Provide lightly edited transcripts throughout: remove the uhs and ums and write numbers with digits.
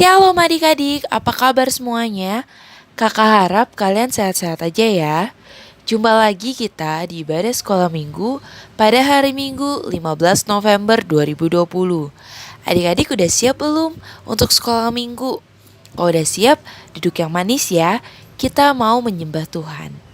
Shalom adik-adik, apa kabar semuanya? Kakak harap kalian sehat-sehat aja ya. Jumpa lagi kita di ibadah sekolah minggu pada hari Minggu 15 November 2020. Adik-adik udah siap belum untuk sekolah minggu? Kalau udah siap, duduk yang manis ya. Kita mau menyembah Tuhan.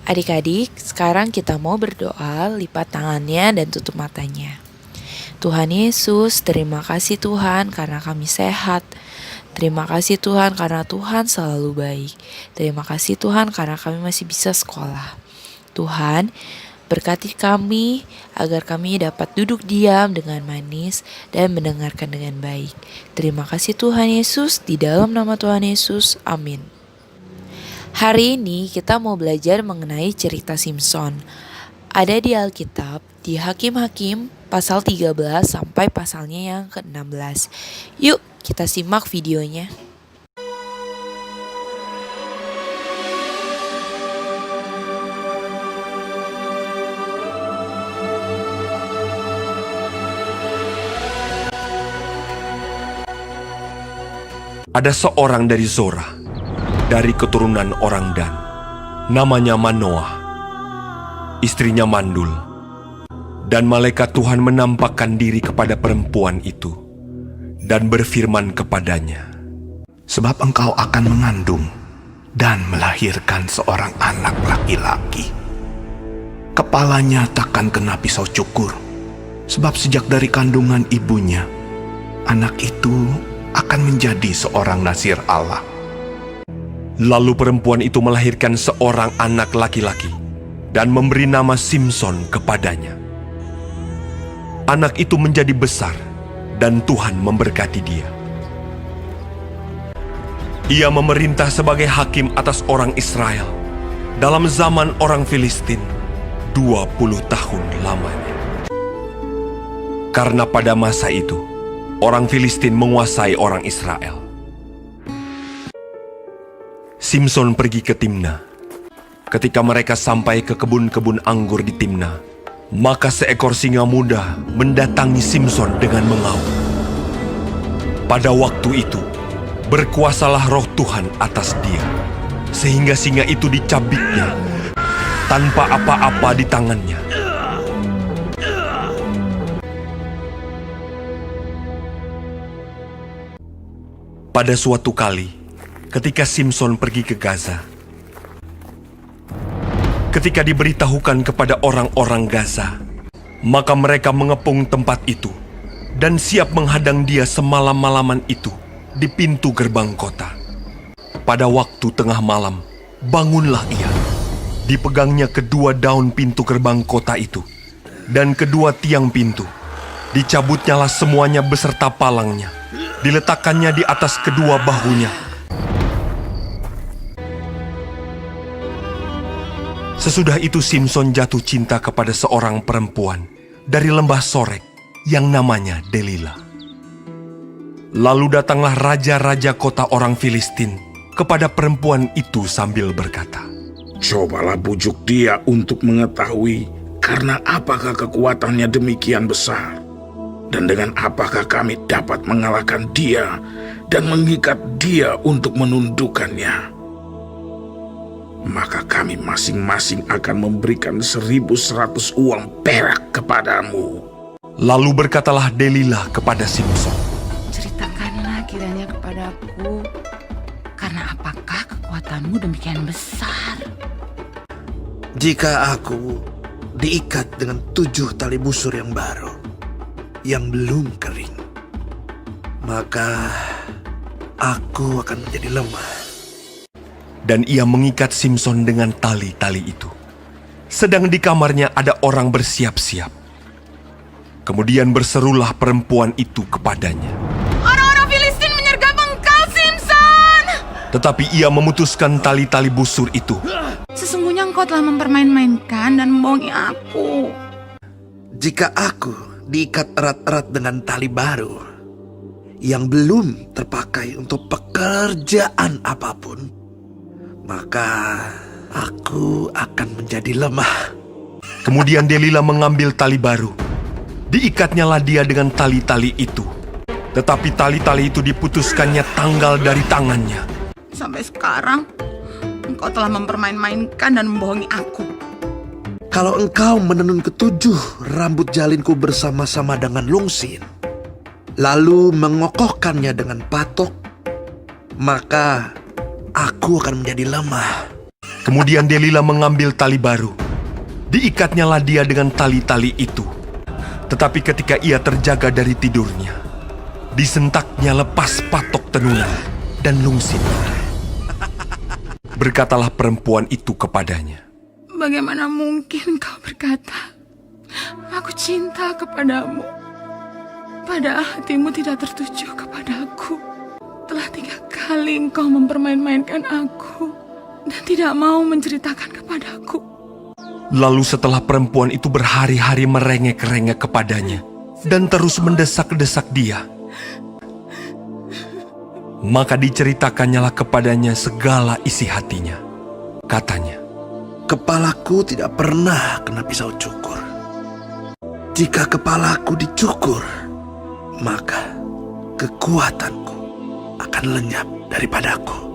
Adik-adik, sekarang kita mau berdoa, lipat tangannya dan tutup matanya. Tuhan Yesus, terima kasih Tuhan karena kami sehat. Terima kasih Tuhan karena Tuhan selalu baik. Terima kasih Tuhan karena kami masih bisa sekolah. Tuhan, berkati kami agar kami dapat duduk diam dengan manis dan mendengarkan dengan baik. Terima kasih Tuhan Yesus, di dalam nama Tuhan Yesus, amin. Hari ini kita mau belajar mengenai cerita Simson. Ada di Alkitab, di Hakim-Hakim pasal 13 sampai pasalnya yang ke-16. Yuk kita simak videonya. Ada seorang dari Zora, dari keturunan orang Dan, namanya Manoah. Istrinya mandul, dan malaikat Tuhan menampakkan diri kepada perempuan itu dan berfirman kepadanya, "Sebab engkau akan mengandung dan melahirkan seorang anak laki-laki. Kepalanya takkan kena pisau cukur, sebab sejak dari kandungan ibunya, anak itu akan menjadi seorang nazir Allah." Lalu perempuan itu melahirkan seorang anak laki-laki dan memberi nama Simson kepadanya. Anak itu menjadi besar dan Tuhan memberkati dia. Ia memerintah sebagai hakim atas orang Israel dalam zaman orang Filistin 20 tahun lamanya. Karena pada masa itu, orang Filistin menguasai orang Israel. Simson pergi ke Timna. Ketika mereka sampai ke kebun-kebun anggur di Timna, maka seekor singa muda mendatangi Simson dengan mengaum. Pada waktu itu, berkuasalah roh Tuhan atas dia, sehingga singa itu dicabiknya tanpa apa-apa di tangannya. Pada suatu kali, ketika Simson pergi ke Gaza, ketika diberitahukan kepada orang-orang Gaza, maka mereka mengepung tempat itu dan siap menghadang dia semalam-malaman itu di pintu gerbang kota. Pada waktu tengah malam, bangunlah ia. Dipegangnya kedua daun pintu gerbang kota itu dan kedua tiang pintu. Dicabutnyalah semuanya beserta palangnya. Diletakkannya di atas kedua bahunya. Sesudah itu Simson jatuh cinta kepada seorang perempuan dari lembah Sorek yang namanya Delila. Lalu datanglah raja-raja kota orang Filistin kepada perempuan itu sambil berkata, "Cobalah bujuk dia untuk mengetahui karena apakah kekuatannya demikian besar. Dan dengan apakah kami dapat mengalahkan dia dan mengikat dia untuk menundukkannya. Maka kami masing-masing akan memberikan 1.100 uang perak kepadamu." Lalu berkatalah Delila kepada Simson, "Ceritakanlah kiranya kepadaku, karena apakah kekuatanmu demikian besar?" "Jika aku diikat dengan 7 tali busur yang baru, yang belum kering, maka aku akan menjadi lemah." Dan ia mengikat Simson dengan tali-tali itu. Sedang di kamarnya ada orang bersiap-siap. Kemudian berserulah perempuan itu kepadanya, "Orang-orang Filistin menyergap engkau, Simson!" Tetapi ia memutuskan tali-tali busur itu. "Sesungguhnya engkau telah mempermain-mainkan dan membohongi aku." "Jika aku diikat erat-erat dengan tali baru yang belum terpakai untuk pekerjaan apapun, maka aku akan menjadi lemah." Kemudian Delila mengambil tali baru. Diikatnyalah dia dengan tali-tali itu. Tetapi tali-tali itu diputuskannya tanggal dari tangannya. "Sampai sekarang engkau telah mempermain-mainkan dan membohongi aku." "Kalau engkau menenun ketujuh rambut jalinku bersama-sama dengan lungsin, lalu mengokohkannya dengan patok, maka aku akan menjadi lemah." Kemudian Delila mengambil tali baru. Diikatnyalah dia dengan tali-tali itu. Tetapi ketika ia terjaga dari tidurnya, disentaknya lepas patok tenunan dan lungsit. Berkatalah perempuan itu kepadanya, Bagaimana mungkin kau berkata, aku cinta kepadamu, padahal hatimu tidak tertuju kepadaku. Telah 3 kali engkau mempermain-mainkan aku dan tidak mau menceritakan kepadaku. Lalu setelah perempuan itu berhari-hari merengek-rengek kepadanya dan terus mendesak-desak dia, maka diceritakannya kepadanya segala isi hatinya. Katanya, Kepalaku tidak pernah kena pisau cukur. Jika kepalaku dicukur, maka kekuatanku akan lenyap daripadaku.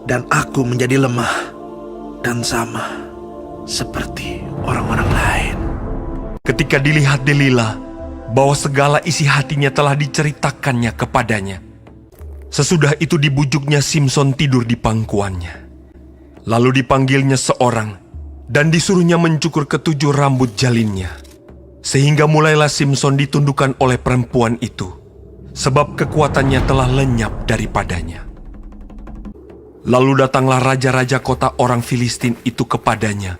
Dan aku menjadi lemah dan sama seperti orang-orang lain. ketika dilihat Delila bahwa segala isi hatinya telah diceritakannya kepadanya, sesudah itu dibujuknya Simson tidur di pangkuannya. Lalu dipanggilnya seorang dan disuruhnya mencukur ke7 rambut jalinnya. Sehingga mulailah Simson ditundukkan oleh perempuan itu, sebab kekuatannya telah lenyap daripadanya. Lalu datanglah raja-raja kota orang Filistin itu kepadanya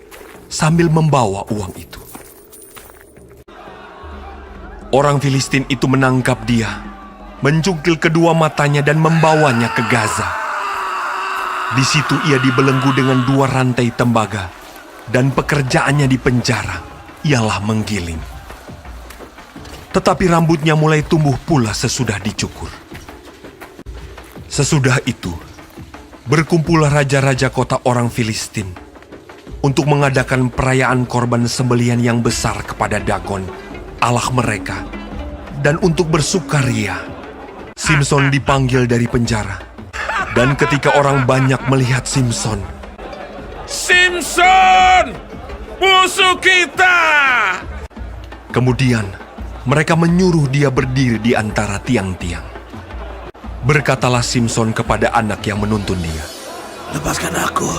sambil membawa uang itu. Orang Filistin itu menangkap dia, mencungkil kedua matanya dan membawanya ke Gaza. Di situ ia dibelenggu dengan 2 rantai tembaga, dan pekerjaannya di penjara ialah menggiling. Tetapi rambutnya mulai tumbuh pula sesudah dicukur. Sesudah itu, berkumpullah raja-raja kota orang Filistin untuk mengadakan perayaan korban sembelihan yang besar kepada Dagon, Allah mereka, dan untuk bersukaria. Simson dipanggil dari penjara. Dan ketika orang banyak melihat Simson, Simson, musuh kita! kemudian mereka menyuruh dia berdiri di antara tiang-tiang. Berkatalah Simson kepada anak yang menuntun dia, Lepaskan aku,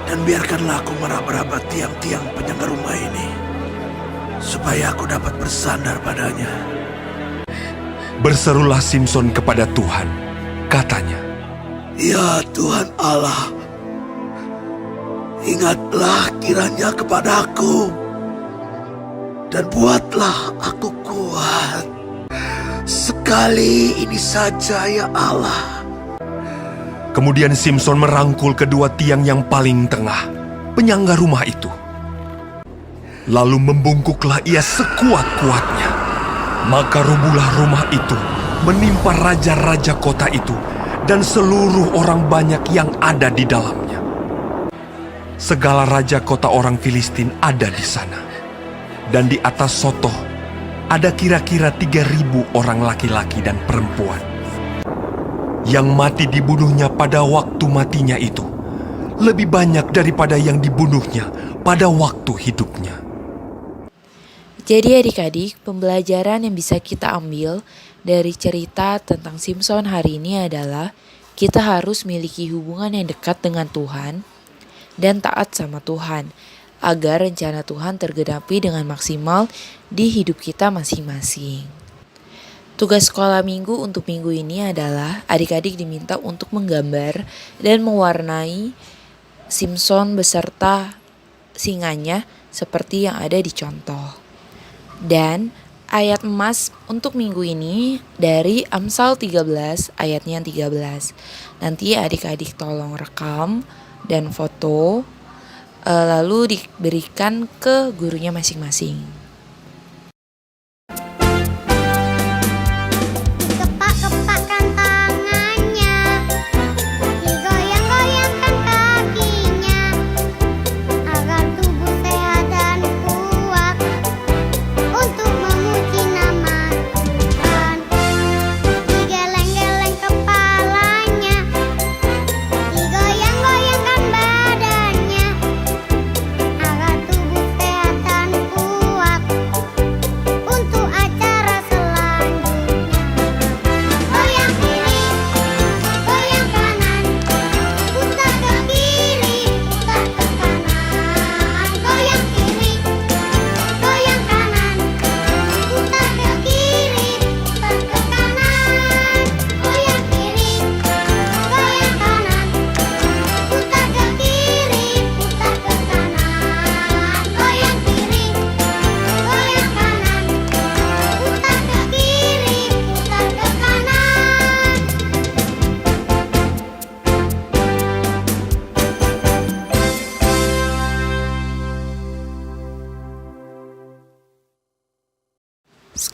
dan biarkanlah aku meraba-raba tiang-tiang penyangga rumah ini, supaya aku dapat bersandar padanya. Berserulah Simson kepada Tuhan. Katanya, Ya Tuhan Allah, ingatlah kiranya kepadaku, dan buatlah aku kuat. Sekali ini saja ya Allah. kemudian Simson merangkul kedua tiang yang paling tengah, penyangga rumah itu. Lalu membungkuklah ia sekuat-kuatnya. Maka rubuhlah rumah itu, menimpa raja-raja kota itu, dan seluruh orang banyak yang ada di dalamnya. Segala raja kota orang Filistin ada di sana. Dan di atas Sotoh, ada kira-kira 3.000 orang laki-laki dan perempuan. Yang mati dibunuhnya pada waktu matinya itu, lebih banyak daripada yang dibunuhnya pada waktu hidupnya. Jadi adik-adik, pembelajaran yang bisa kita ambil dari cerita tentang Simson hari ini adalah kita harus miliki hubungan yang dekat dengan Tuhan dan taat sama Tuhan agar rencana Tuhan tergenapi dengan maksimal di hidup kita masing-masing. Tugas sekolah minggu untuk minggu ini adalah adik-adik diminta untuk menggambar dan mewarnai Simson beserta singanya seperti yang ada di contoh. Dan ayat emas untuk minggu ini dari Amsal 13 ayatnya 13. Nanti adik-adik tolong rekam dan foto lalu diberikan ke gurunya masing-masing. Kepak-kepakkan tangannya, digoyang-goyangkan kakinya, agar tubuh sehat dan kuat untuk memuji nama Tuhan. Digeleng-geleng kepalanya, digoyang-goyangkan badannya, agar tubuh sehat dan kuat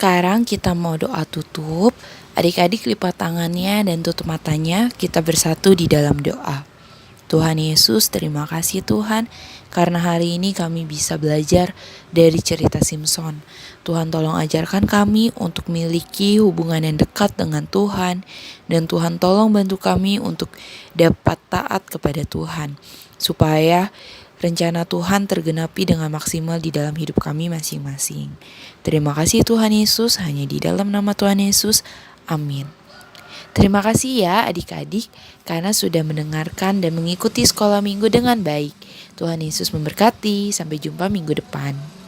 Sekarang kita mau doa tutup. Adik-adik lipat tangannya dan tutup matanya. Kita bersatu di dalam doa. Tuhan Yesus, terima kasih Tuhan, karena hari ini kami bisa belajar dari cerita Simson. Tuhan tolong ajarkan kami untuk memiliki hubungan yang dekat dengan Tuhan, dan Tuhan tolong bantu kami untuk dapat taat kepada Tuhan, supaya rencana Tuhan tergenapi dengan maksimal di dalam hidup kami masing-masing. Terima kasih Tuhan Yesus, hanya di dalam nama Tuhan Yesus, amin. Terima kasih ya adik-adik karena sudah mendengarkan dan mengikuti sekolah minggu dengan baik. Tuhan Yesus memberkati, sampai jumpa minggu depan.